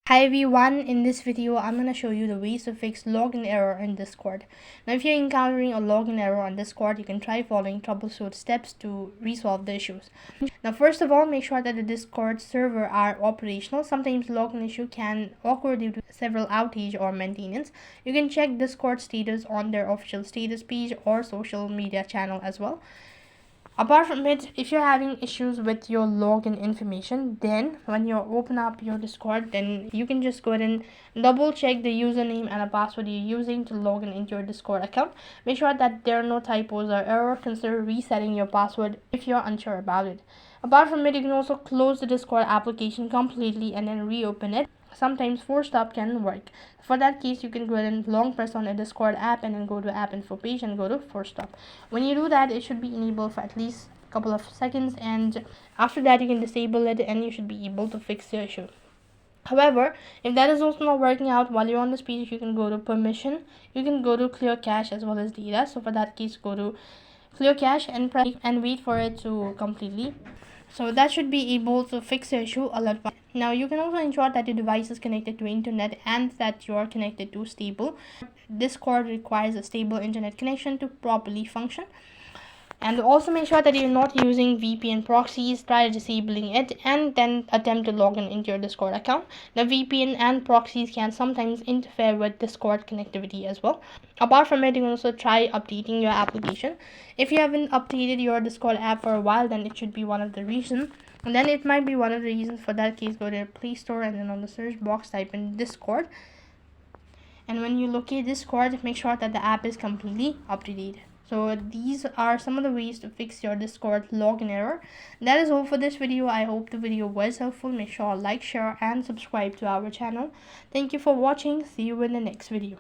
Hi everyone, in this video I'm going to show you the ways to fix login error in Discord. Now if you're encountering a login error on Discord, you can try following troubleshoot steps to resolve the issues. Now first of all, make sure that the Discord server are operational. Sometimes login issue can occur due to several outage or maintenance. You can check Discord status on their official status page or social media channel as well. Apart from it, if you're having issues with your login information, then when you open up your Discord, then you can just go ahead and double check the username and a password you're using to log in into your Discord account. Make sure that there are no typos or error. Consider resetting your password if you're unsure about it. Apart from it, you can also close the Discord application completely and then reopen it. Sometimes force stop can work. For that case, you can go ahead and long press on a Discord app and then go to app info page and go to force stop. When you do that, it should be enabled for at least a couple of seconds, and after that you can disable it and you should be able to fix the issue. However, if that is also not working out while you're on this page, you can go to permission, you can go to clear cache as well as data. So for that case, go to clear cache and press and wait for it to completely. So that should be able to fix the issue a lot. Now you can also ensure that your device is connected to internet and that you are connected to stable. Discord requires a stable internet connection to properly function. And also make sure that you're not using VPN proxies. Try disabling it and then attempt to log in into your Discord account. The VPN and proxies can sometimes interfere with Discord connectivity as well. Apart from it, you can also try updating your application. If you haven't updated your Discord app for a while, then it should be one of the reasons. And then it might be one of the reasons. For that case, go to Play Store and then on the search box type in Discord. And when you locate Discord, make sure that the app is completely up to date. So these are some of the ways to fix your Discord login error. That is all for this video. I hope the video was helpful. Make sure to like, share and subscribe to our channel. Thank you for watching. See you in the next video.